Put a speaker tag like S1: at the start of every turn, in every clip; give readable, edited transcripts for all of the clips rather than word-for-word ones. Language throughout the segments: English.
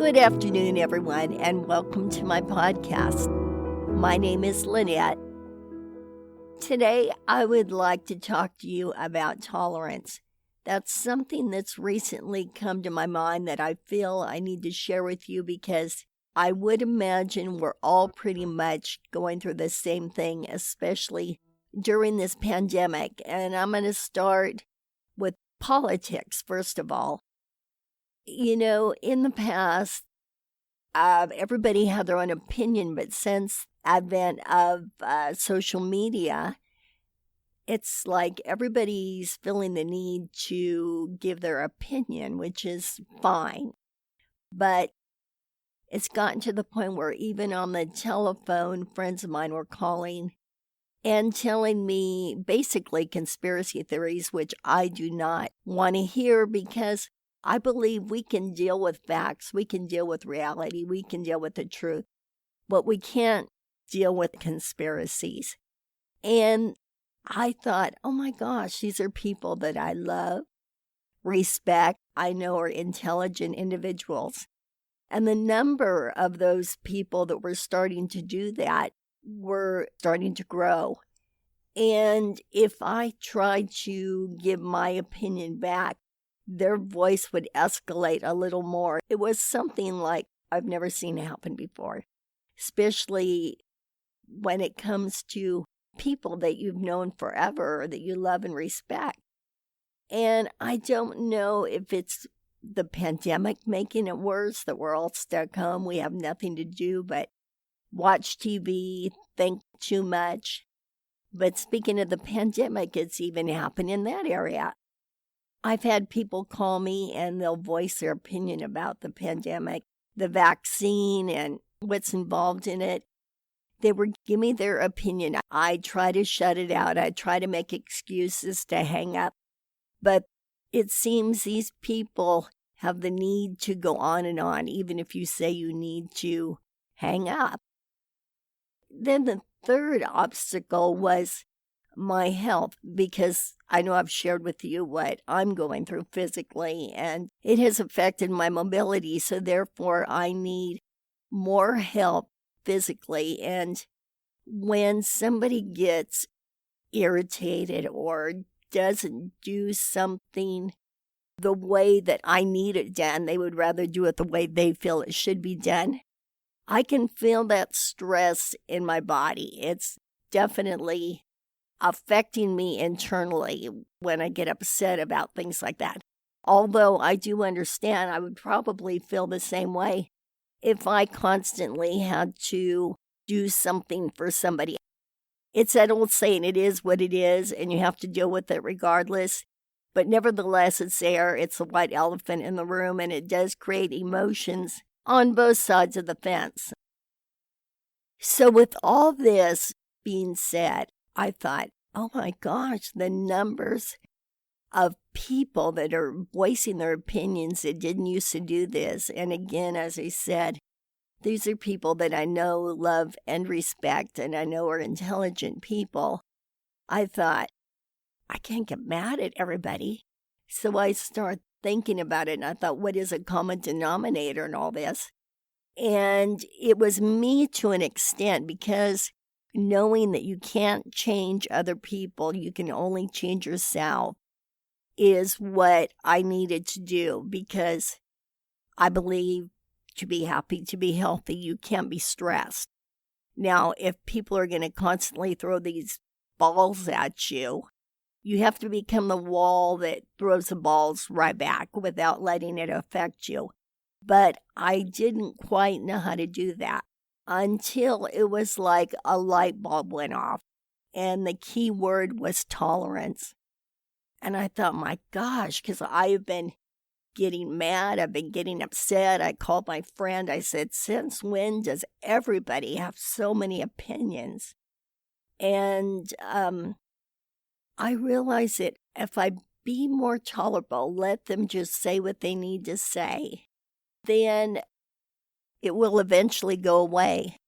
S1: Good afternoon, everyone, and welcome to my podcast. My name is Lynette. Today, I would like to talk to you about tolerance. That's something that's recently come to my mind that I feel I need to share with you because I would imagine we're all pretty much going through the same thing, especially during this pandemic. And I'm going to start with politics, first of all. You know, in the past, everybody had their own opinion, but since advent of social media, it's like everybody's feeling the need to give their opinion, which is fine. But it's gotten to the point where even on the telephone, friends of mine were calling and telling me basically conspiracy theories, which I do not want to hear because I believe we can deal with facts, we can deal with reality, we can deal with the truth, but we can't deal with conspiracies. And I thought, oh my gosh, these are people that I love, respect, I know are intelligent individuals. And the number of those people that were starting to do that were starting to grow. And if I tried to give my opinion back, their voice would escalate a little more. It was something like I've never seen happen before, especially when it comes to people that you've known forever or that you love and respect. And I don't know if it's the pandemic making it worse, that we're all stuck home, we have nothing to do but watch TV, think too much. But speaking of the pandemic, it's even happened in that area. I've had people call me and they'll voice their opinion about the pandemic, the vaccine, and what's involved in it. They would give me their opinion. I try to shut it out. I try to make excuses to hang up. But it seems these people have the need to go on and on, even if you say you need to hang up. Then the third obstacle was my health, because I know I've shared with you what I'm going through physically, and it has affected my mobility, so therefore I need more help physically. And when somebody gets irritated or doesn't do something the way that I need it done, they would rather do it the way they feel it should be done. I can feel that stress in my body. It's definitely affecting me internally when I get upset about things like that. Although I do understand I would probably feel the same way if I constantly had to do something for somebody. It's that old saying, it is what it is, and you have to deal with it regardless. But nevertheless, it's there. It's a white elephant in the room, and it does create emotions on both sides of the fence. So with all this being said, I thought, oh my gosh, the numbers of people that are voicing their opinions that didn't used to do this. And again, as I said, these are people that I know, love, and respect, and I know are intelligent people. I thought, I can't get mad at everybody. So I started thinking about it, and I thought, what is a common denominator in all this? And it was me to an extent, because knowing that you can't change other people, you can only change yourself, is what I needed to do, because I believe to be happy, to be healthy, you can't be stressed. Now, if people are going to constantly throw these balls at you, you have to become the wall that throws the balls right back without letting it affect you. But I didn't quite know how to do that until it was like a light bulb went off. And the key word was tolerance. And I thought, my gosh, because I've been getting mad, I've been getting upset. I called my friend. I said, since when does everybody have so many opinions? And I realized that if I be more tolerable, let them just say what they need to say, then it will eventually go away.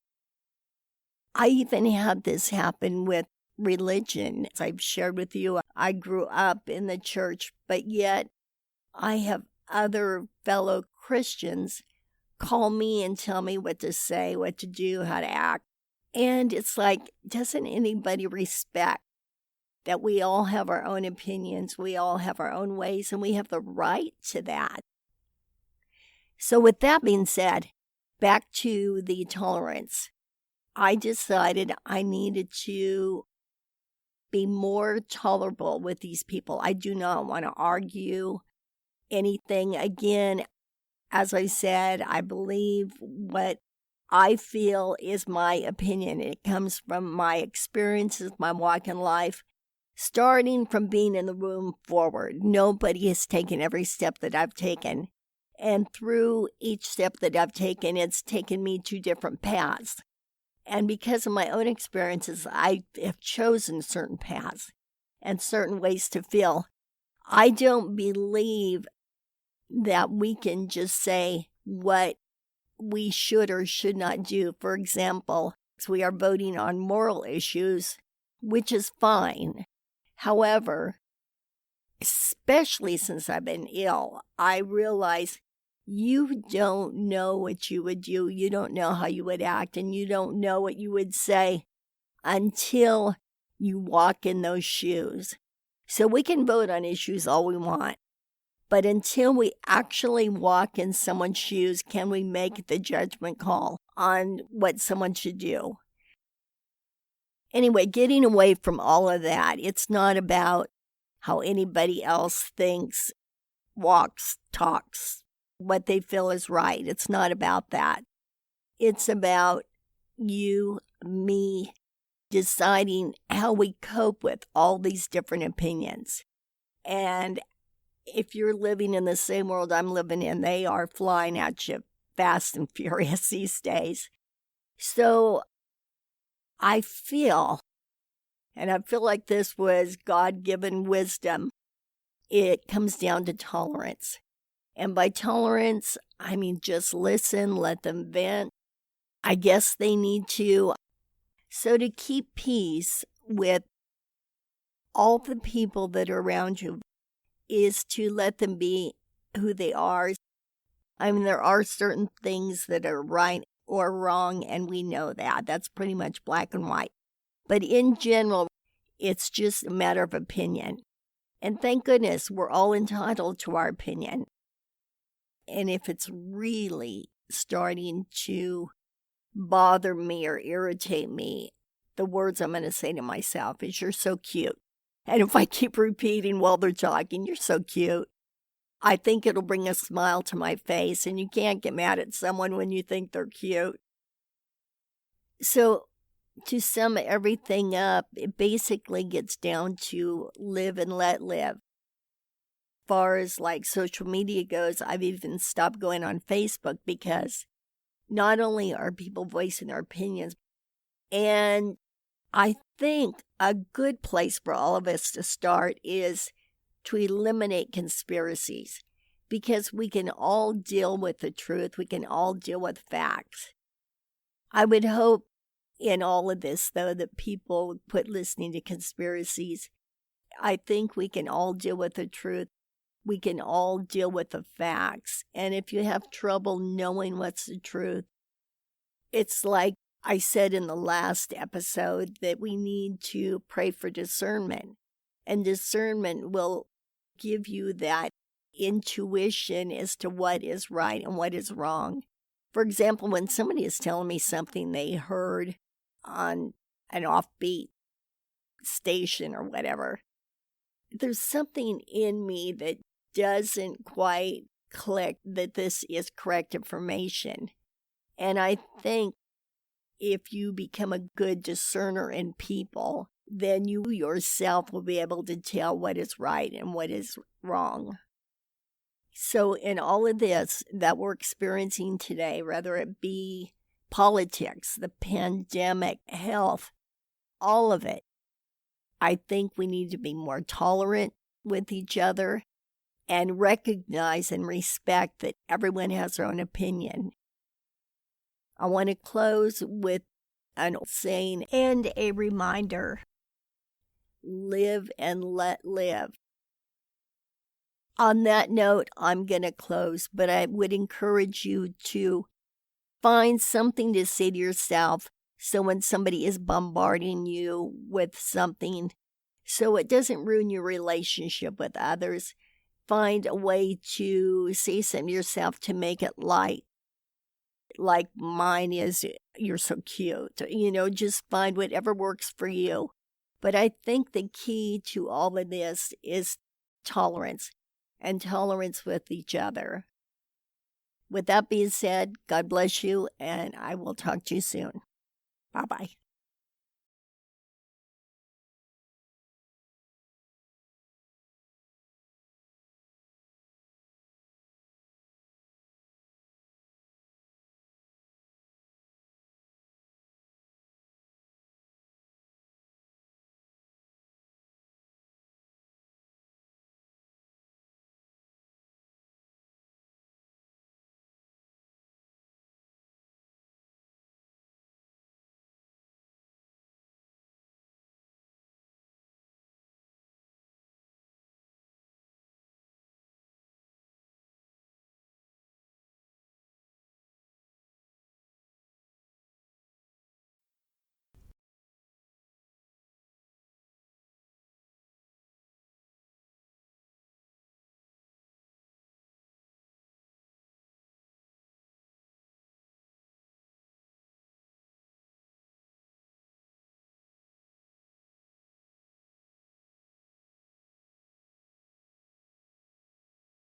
S1: I even had this happen with religion. As I've shared with you, I grew up in the church, but yet I have other fellow Christians call me and tell me what to say, what to do, how to act. And it's like, doesn't anybody respect that we all have our own opinions, we all have our own ways, and we have the right to that? So with that being said, back to the tolerance. I decided I needed to be more tolerable with these people. I do not want to argue anything. Again, as I said, I believe what I feel is my opinion. It comes from my experiences, my walk in life, starting from being in the room forward. Nobody has taken every step that I've taken. And through each step that I've taken, it's taken me to different paths. And because of my own experiences, I have chosen certain paths and certain ways to feel. I don't believe that we can just say what we should or should not do. For example, we are voting on moral issues, which is fine. However, especially since I've been ill, I realize you don't know what you would do. You don't know how you would act, and you don't know what you would say until you walk in those shoes. So we can vote on issues all we want, but until we actually walk in someone's shoes, can we make the judgment call on what someone should do? Anyway, getting away from all of that, it's not about how anybody else thinks, walks, talks, what they feel is right. It's not about that. It's about you, me, deciding how we cope with all these different opinions. And if you're living in the same world I'm living in, they are flying at you fast and furious these days. So I feel like this was God-given wisdom. It comes down to tolerance. And by tolerance, I mean just listen, let them vent. I guess they need to. So to keep peace with all the people that are around you is to let them be who they are. I mean, there are certain things that are right or wrong, and we know that. That's pretty much black and white. But in general, it's just a matter of opinion. And thank goodness we're all entitled to our opinion. And if it's really starting to bother me or irritate me, the words I'm going to say to myself is, "You're so cute." And if I keep repeating while they're talking, "You're so cute," I think it'll bring a smile to my face. And you can't get mad at someone when you think they're cute. So to sum everything up, it basically gets down to live and let live. As far as like social media goes, I've even stopped going on Facebook because not only are people voicing their opinions, and I think a good place for all of us to start is to eliminate conspiracies, because we can all deal with the truth. We can all deal with facts. I would hope in all of this, though, that people would quit listening to conspiracies. I think we can all deal with the truth. We can all deal with the facts. And if you have trouble knowing what's the truth, it's like I said in the last episode that we need to pray for discernment. And discernment will give you that intuition as to what is right and what is wrong. For example, when somebody is telling me something they heard on an offbeat station or whatever, there's something in me that doesn't quite click that this is correct information. And I think if you become a good discerner in people, then you yourself will be able to tell what is right and what is wrong. So in all of this that we're experiencing today, whether it be politics, the pandemic, health, all of it, I think we need to be more tolerant with each other and recognize and respect that everyone has their own opinion. I want to close with an saying and a reminder: live and let live. On that note, I'm going to close, but I would encourage you to find something to say to yourself so when somebody is bombarding you with something, so it doesn't ruin your relationship with others, find a way to say something to yourself to make it light. Like mine is, you're so cute. Just find whatever works for you. But I think the key to all of this is tolerance, and tolerance with each other. With that being said, God bless you, and I will talk to you soon. Bye-bye.